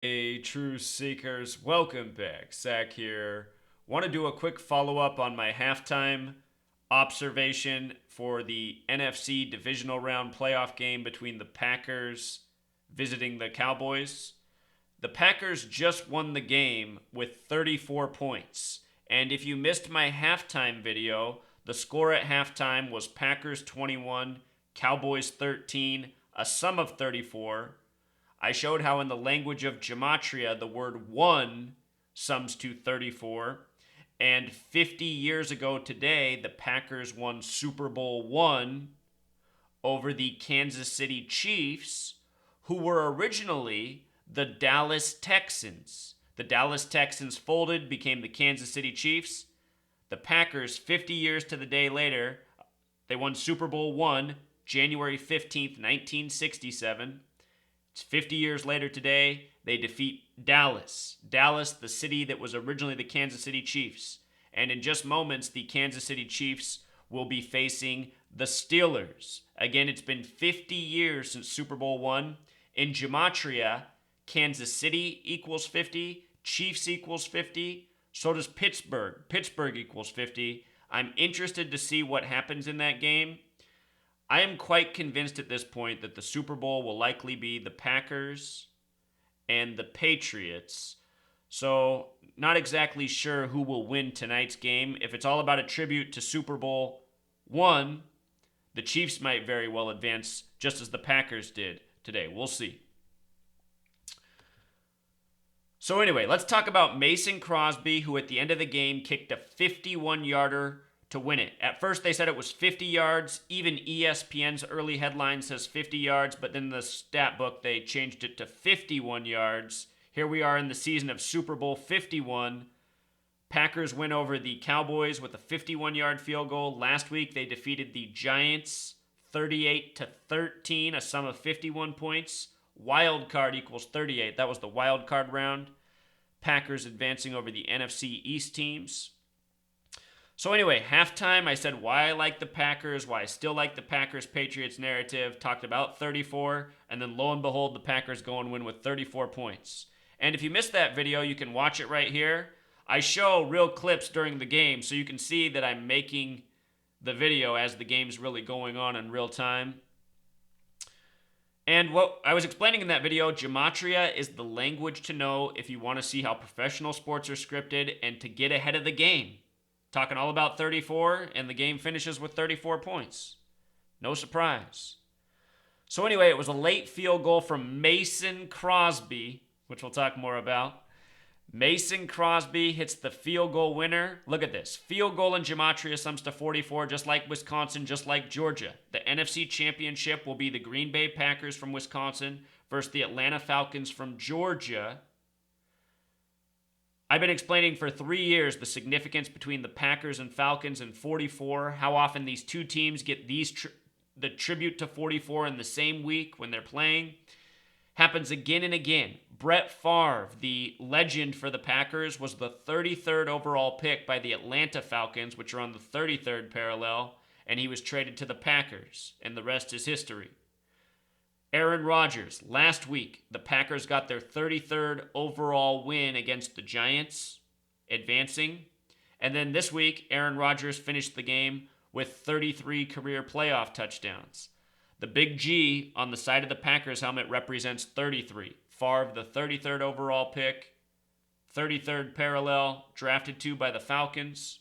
Hey, true seekers, welcome back. Zach here. Want to do a quick follow up on my halftime observation for the NFC divisional round playoff game between the Packers visiting the Cowboys. The Packers just won the game with 34 points. And if you missed my halftime video, the score at halftime was Packers 21, Cowboys 13, a sum of 34. I showed how, in the language of Gematria, the word one sums to 34. And 50 years ago today, the Packers won Super Bowl one over the Kansas City Chiefs, who were originally the Dallas Texans. The Dallas Texans folded, became the Kansas City Chiefs. The Packers, 50 years to the day later, they won Super Bowl one, January 15th, 1967. It's 50 years later today, they defeat Dallas. Dallas, the city that was originally the Kansas City Chiefs. And in just moments, the Kansas City Chiefs will be facing the Steelers. Again, it's been 50 years since Super Bowl one. In Gematria, Kansas City equals 50, Chiefs equals 50, so does Pittsburgh. Pittsburgh equals 50. I'm interested to see what happens in that game. I am quite convinced at this point that the Super Bowl will likely be the Packers and the Patriots. So, not exactly sure who will win tonight's game. If it's all about a tribute to Super Bowl one, the Chiefs might very well advance just as the Packers did today. We'll see. So, anyway, let's talk about Mason Crosby, who at the end of the game kicked a 51-yarder to win it. At first, they said it was 50 yards. Even ESPN's early headline says 50 yards, but then the stat book, they changed it to 51 yards. Here we are in the season of Super Bowl 51. Packers win over the Cowboys with a 51-yard field goal. Last week, they defeated the Giants 38-13, a sum of 51 points. Wild card equals 38. That was the wild card round. Packers advancing over the NFC East teams. So anyway, halftime, I said why I like the Packers, why I still like the Packers-Patriots narrative, talked about 34, and then lo and behold, the Packers go and win with 34 points. And if you missed that video, you can watch it right here. I show real clips during the game, so you can see that I'm making the video as the game's really going on in real time. And what I was explaining in that video, Gematria is the language to know if you want to see how professional sports are scripted and to get ahead of the game. Talking all about 34, and the game finishes with 34 points. No surprise. So anyway, it was a late field goal from Mason Crosby, which we'll talk more about. Mason Crosby hits the field goal winner. Look at this. Field goal in Gematria sums to 44, just like Wisconsin, just like Georgia. The NFC Championship will be the Green Bay Packers from Wisconsin versus the Atlanta Falcons from Georgia. I've been explaining for 3 years the significance between the Packers and Falcons and 44, how often these two teams get the tribute to 44 in the same week when they're playing. Happens again and again. Brett Favre, the legend for the Packers, was the 33rd overall pick by the Atlanta Falcons, which are on the 33rd parallel, and he was traded to the Packers, and the rest is history. Aaron Rodgers, last week, the Packers got their 33rd overall win against the Giants, advancing. And then this week, Aaron Rodgers finished the game with 33 career playoff touchdowns. The big G on the side of the Packers helmet represents 33. Favre, the 33rd overall pick, 33rd parallel, drafted to by the Falcons.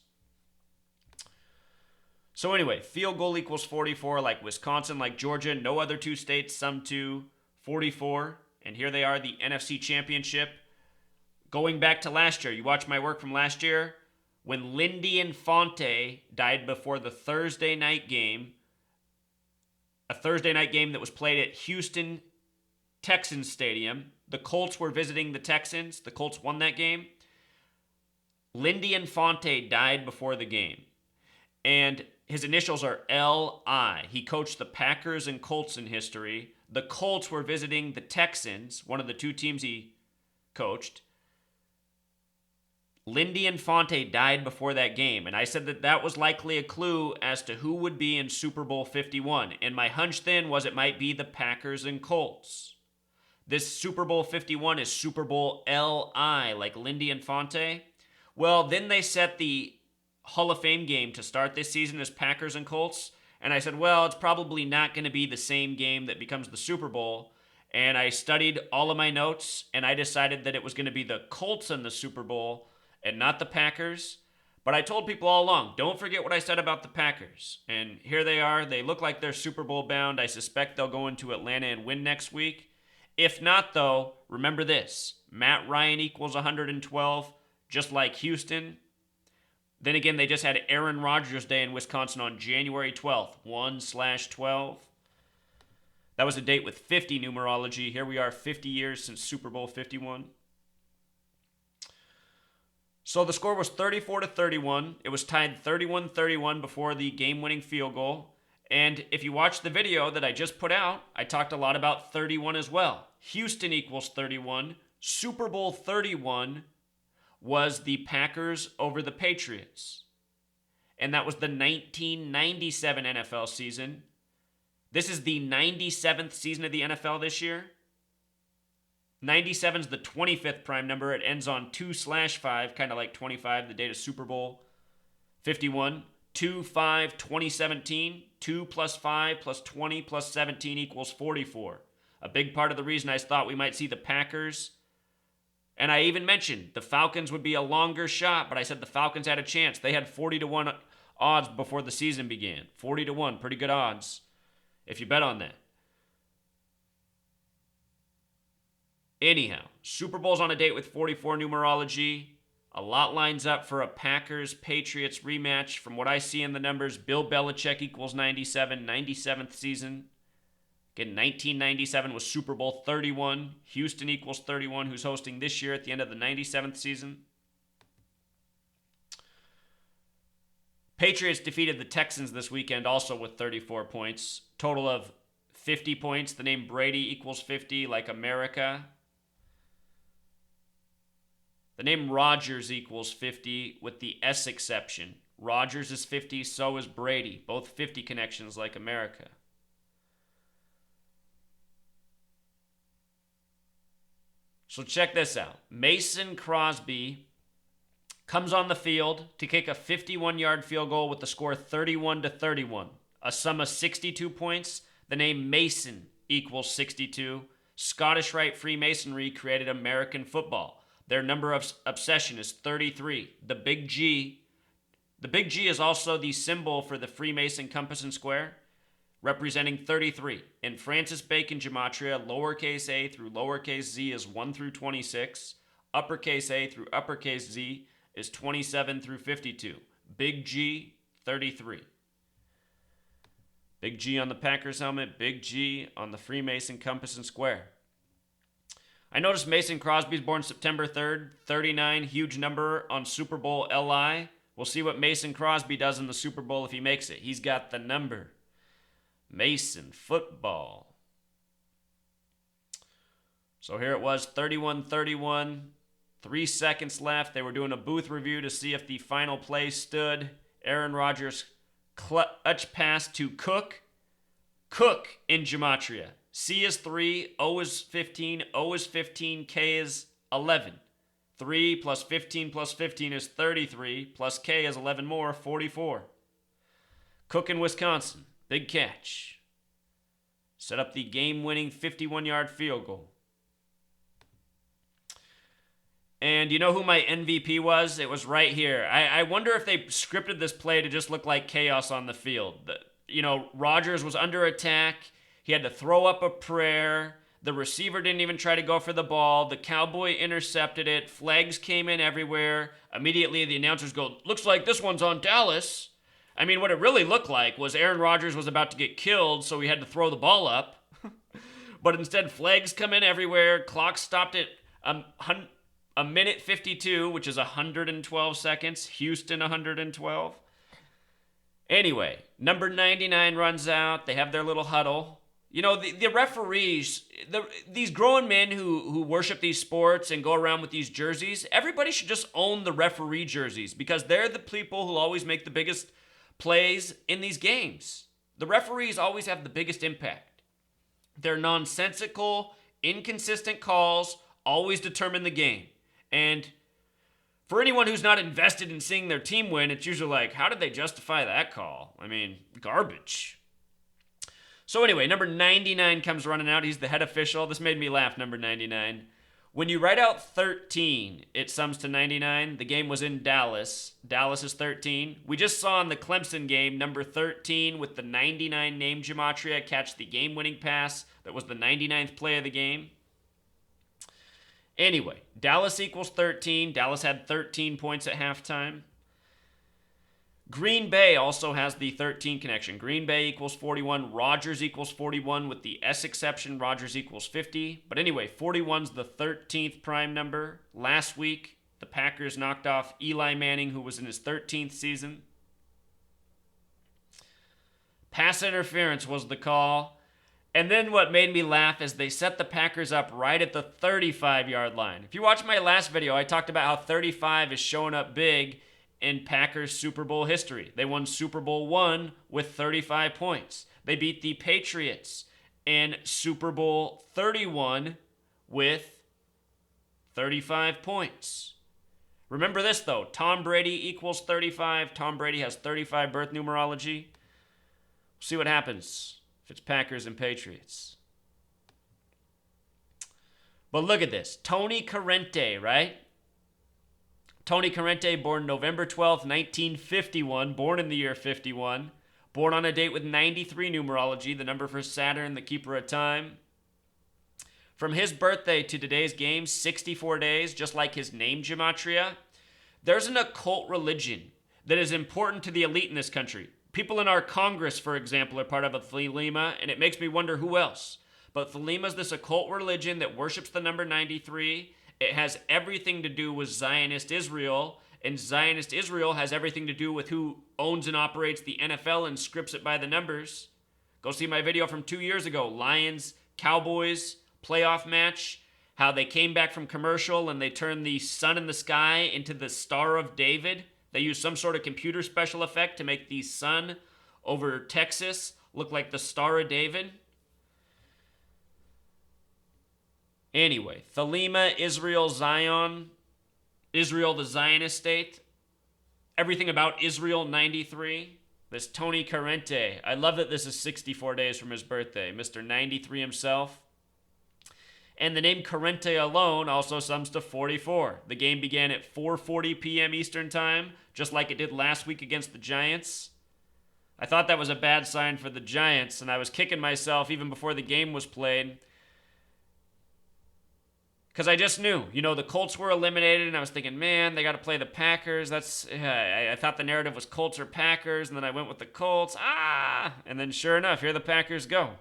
So anyway, field goal equals 44, like Wisconsin, like Georgia. No other two states sum to 44. And here they are, the NFC Championship. Going back to last year, you watch my work from last year. When Lindy Infante died before the Thursday night game, a Thursday night game that was played at Houston Texans Stadium. The Colts were visiting the Texans. The Colts won that game. Lindy Infante died before the game. And his initials are L.I. He coached the Packers and Colts in history. The Colts were visiting the Texans, one of the two teams he coached. Lindy Infante died before that game, and I said that that was likely a clue as to who would be in Super Bowl 51. And my hunch then was it might be the Packers and Colts. This Super Bowl 51 is Super Bowl LI, like Lindy Infante. Well, then they set the Hall of Fame game to start this season as Packers and Colts. And I said, well, it's probably not going to be the same game that becomes the Super Bowl. And I studied all of my notes, and I decided that it was going to be the Colts in the Super Bowl and not the Packers. But I told people all along, don't forget what I said about the Packers. And here they are. They look like they're Super Bowl bound. I suspect they'll go into Atlanta and win next week. If not, though, remember this. Matt Ryan equals 112, just like Houston. Then again, they just had Aaron Rodgers Day in Wisconsin on January 12th, 1/12. That was a date with 50 numerology. Here we are 50 years since Super Bowl 51. So the score was 34-31. It was tied 31-31 before the game-winning field goal. And if you watch the video that I just put out, I talked a lot about 31 as well. Houston equals 31. Super Bowl 31 was the Packers over the Patriots. And that was the 1997 NFL season. This is the 97th season of the NFL this year. 97 is the 25th prime number. It ends on 2/5, kind of like 25, the date of Super Bowl 51. 2/5/2017. 2 plus 5 plus 20 plus 17 equals 44. A big part of the reason I thought we might see the Packers, and I even mentioned the Falcons would be a longer shot, but I said the Falcons had a chance. They had 40-1 odds before the season began. 40-1, pretty good odds if you bet on that. Anyhow, Super Bowl's on a date with 44 numerology. A lot lines up for a Packers-Patriots rematch. From what I see in the numbers, Bill Belichick equals 97, 97th season. Again, 1997 was Super Bowl 31. Houston equals 31, who's hosting this year at the end of the 97th season. Patriots defeated the Texans this weekend also with 34 points. Total of 50 points. The name Brady equals 50, like America. The name Rodgers equals 50 with the S exception. Rodgers is 50, so is Brady. Both 50 connections like America. So check this out. Mason Crosby comes on the field to kick a 51-yard field goal with the score 31-31. A sum of 62 points. The name Mason equals 62. Scottish Rite Freemasonry created American football. Their number of obsession is 33. The Big G. The Big G is also the symbol for the Freemason compass and square, representing 33. In Francis Bacon Gematria, lowercase a through lowercase z is 1 through 26. Uppercase a through uppercase z is 27 through 52. Big G, 33. Big G on the Packers helmet, Big G on the Freemason compass and square. I noticed Mason Crosby's born September 3rd, 39, huge number on Super Bowl LI. We'll see what Mason Crosby does in the Super Bowl if he makes it. He's got the number. Mason football. So here it was, 31-31. 3 seconds left. They were doing a booth review to see if the final play stood. Aaron Rodgers clutch pass to Cook. Cook in Gematria. C is 3, O is 15, O is 15, K is 11. 3 plus 15 plus 15 is 33, plus K is 11 more, 44. Cook in Wisconsin, big catch. Set up the game-winning 51-yard field goal. And you know who my MVP was? It was right here. I wonder if they scripted this play to just look like chaos on the field. Rodgers was under attack. He had to throw up a prayer. The receiver didn't even try to go for the ball. The Cowboy intercepted it. Flags came in everywhere. Immediately, the announcers go, looks like this one's on Dallas. I mean, what it really looked like was Aaron Rodgers was about to get killed, so he had to throw the ball up. But instead, flags come in everywhere. Clock stopped at a minute 52, which is 112 seconds. Houston, 112. Anyway, number 99 runs out. They have their little huddle. You know, the referees, these grown men who worship these sports and go around with these jerseys, everybody should just own the referee jerseys because they're the people who always make the biggest plays in these games. The referees always have the biggest impact. They're nonsensical, Inconsistent calls always determine the game. And for anyone who's not invested in seeing their team win, it's usually like, how did they justify that call? I mean, garbage. So anyway, number 99 comes running out. He's the head official. This made me laugh, number 99. When you write out 13, it sums to 99. The game was in Dallas. Dallas is 13. We just saw in the Clemson game, number 13 with the 99 name Gematria catch the game-winning pass. That was the 99th play of the game. Anyway, Dallas equals 13. Dallas had 13 points at halftime. Green Bay also has the 13 connection. Green Bay equals 41. Rodgers equals 41 with the S exception. Rodgers equals 50. But anyway, 41's the 13th prime number. Last week, the Packers knocked off Eli Manning, who was in his 13th season. Pass interference was the call. And then what made me laugh is they set the Packers up right at the 35-yard line. If you watch my last video, I talked about how 35 is showing up big in Packers Super Bowl history. They won Super Bowl I with 35 points. They beat the Patriots in Super Bowl 31 with 35 points. Remember this, though. Tom Brady equals 35. Tom Brady has 35 birth numerology. We'll see what happens if it's Packers and Patriots. But look at this. Tony Corrente, right? Tony Corrente, born November 12th, 1951, born in the year 51, born on a date with 93 numerology, the number for Saturn, the keeper of time. From his birthday to today's game, 64 days, just like his name Gematria. There's an occult religion that is important to the elite in this country. People in our Congress, for example, are part of a Thelema, and it makes me wonder who else. But Thelema is this occult religion that worships the number 93. It has everything to do with Zionist Israel, and Zionist Israel has everything to do with who owns and operates the NFL and scripts it by the numbers. Go see my video from 2 years ago, Lions, Cowboys, playoff match, how they came back from commercial and they turned the sun in the sky into the Star of David. They used some sort of computer special effect to make the sun over Texas look like the Star of David. Anyway, Thelema, Israel, Zion, Israel, the Zionist state, everything about Israel 93, this Tony Corrente. I love that this is 64 days from his birthday, Mr. 93 himself. And the name Corrente alone also sums to 44. The game began at 4:40 p.m. Eastern Time, just like it did last week against the Giants. I thought that was a bad sign for the Giants, and I was kicking myself even before the game was played. Because I just knew, the Colts were eliminated, and I was thinking, man, they got to play the Packers. I thought the narrative was Colts or Packers, and then I went with the Colts. And then sure enough, here the Packers go.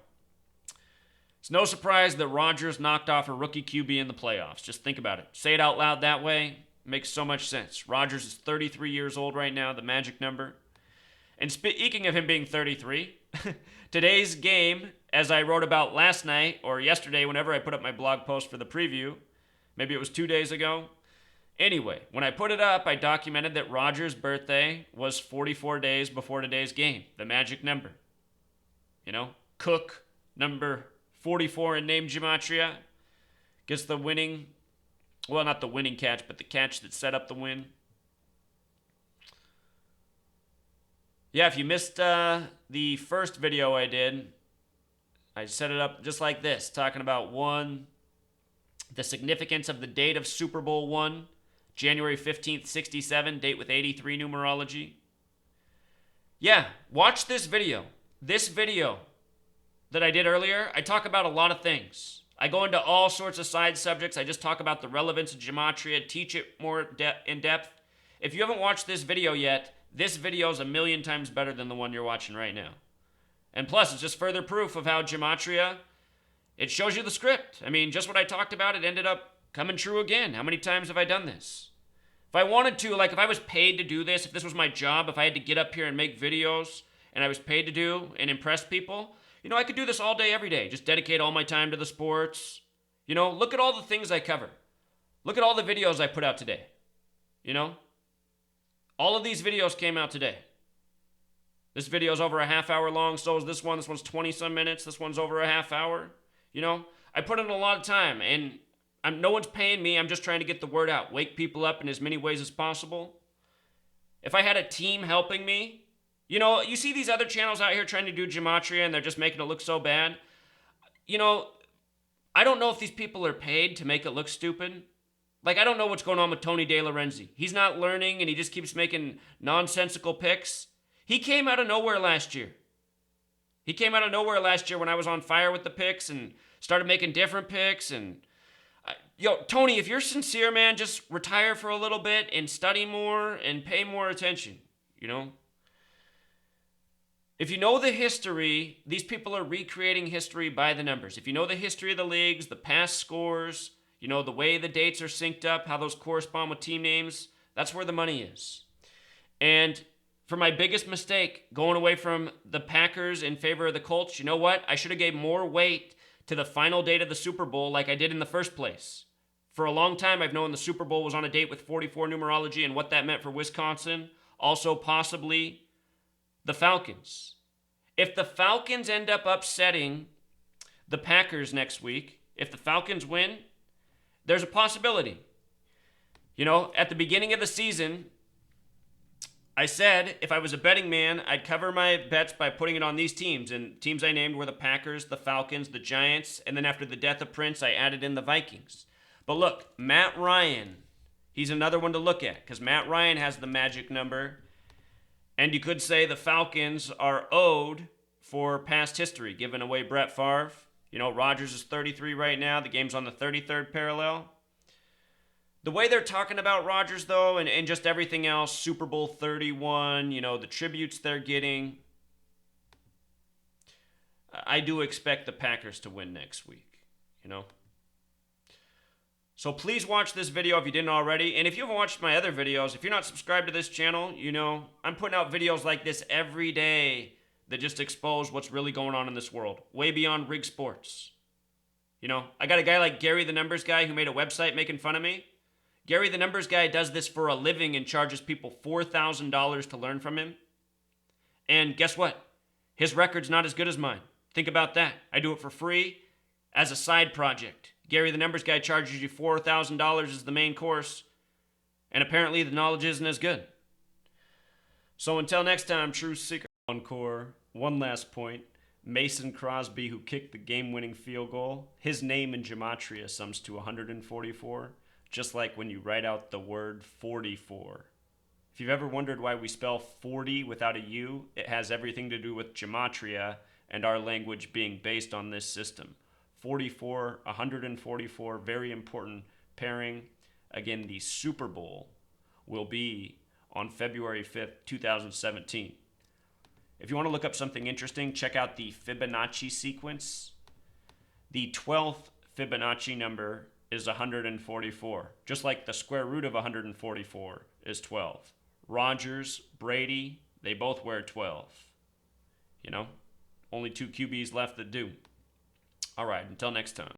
It's no surprise that Rodgers knocked off a rookie QB in the playoffs. Just think about it. Say it out loud that way. Makes so much sense. Rodgers is 33 years old right now, the magic number. And speaking of him being 33, today's game, as I wrote about last night or yesterday, whenever I put up my blog post for the preview, maybe it was 2 days ago. Anyway, when I put it up, I documented that Rodgers' birthday was 44 days before today's game, the magic number. Cook, number 44 in name Gematria, gets the winning, well, not the winning catch, but the catch that set up the win. Yeah, if you missed the first video I did, I set it up just like this, talking about the significance of the date of Super Bowl I, January 15th, 67, date with 83 numerology. Yeah, watch this video. This video that I did earlier, I talk about a lot of things. I go into all sorts of side subjects. I just talk about the relevance of Gematria, teach it more in depth. If you haven't watched this video yet, this video is 1,000,000 times better than the one you're watching right now. And plus, it's just further proof of how Gematria, it shows you the script. I mean, just what I talked about, it ended up coming true again. How many times have I done this? If I wanted to, if I was paid to do this, if this was my job, if I had to get up here and make videos and I was paid to do and impress people, I could do this all day, every day. Just dedicate all my time to the sports. Look at all the things I cover. Look at all the videos I put out today. All of these videos came out today. This video is over a half hour long. So is this one. This one's 20-some minutes. This one's over a half hour. I put in a lot of time, and no one's paying me. I'm just trying to get the word out, wake people up in as many ways as possible. If I had a team helping me, you see these other channels out here trying to do Gematria and they're just making it look so bad. I don't know if these people are paid to make it look stupid. Like, I don't know what's going on with Tony De Lorenzi. He's not learning and he just keeps making nonsensical picks. He came out of nowhere last year. When I was on fire with the picks and started making different picks. And Tony, if you're sincere, man, just retire for a little bit and study more and pay more attention. If you know the history, these people are recreating history by the numbers. If you know the history of the leagues, the past scores, the way the dates are synced up, how those correspond with team names, that's where the money is. And for my biggest mistake, going away from the Packers in favor of the Colts, you know what? I should have gave more weight to the final date of the Super Bowl like I did in the first place. For a long time, I've known the Super Bowl was on a date with 44 numerology and what that meant for Wisconsin. Also, possibly the Falcons. If the Falcons end up upsetting the Packers next week, if the Falcons win, there's a possibility. At the beginning of the season, I said if I was a betting man, I'd cover my bets by putting it on these teams. And teams I named were the Packers, the Falcons, the Giants, and then after the death of Prince, I added in the Vikings. But look, Matt Ryan, he's another one to look at because Matt Ryan has the magic number. And you could say the Falcons are owed for past history, giving away Brett Favre. Rodgers is 33 right now. The game's on the 33rd parallel. The way they're talking about Rodgers, though, and just everything else, Super Bowl 31, the tributes they're getting, I do expect the Packers to win next week, So please watch this video if you didn't already. And if you haven't watched my other videos, if you're not subscribed to this channel, I'm putting out videos like this every day that just expose what's really going on in this world, way beyond rig sports. I got a guy like Gary the Numbers Guy who made a website making fun of me. Gary the Numbers Guy does this for a living and charges people $4,000 to learn from him. And guess what? His record's not as good as mine. Think about that. I do it for free as a side project. Gary the Numbers Guy charges you $4,000 as the main course, and apparently the knowledge isn't as good. So until next time, true seeker. Encore. One last point. Mason Crosby, who kicked the game-winning field goal, his name in Gematria sums to 144, just like when you write out the word 44. If you've ever wondered why we spell 40 without a U, it has everything to do with Gematria and our language being based on this system. 44, 144, very important pairing. Again, the Super Bowl will be on February 5th, 2017. If you want to look up something interesting, check out the Fibonacci sequence. The 12th Fibonacci number is 144, just like the square root of 144 is 12. Rodgers, Brady, they both wear 12. Only two QBs left that do. All right, until next time.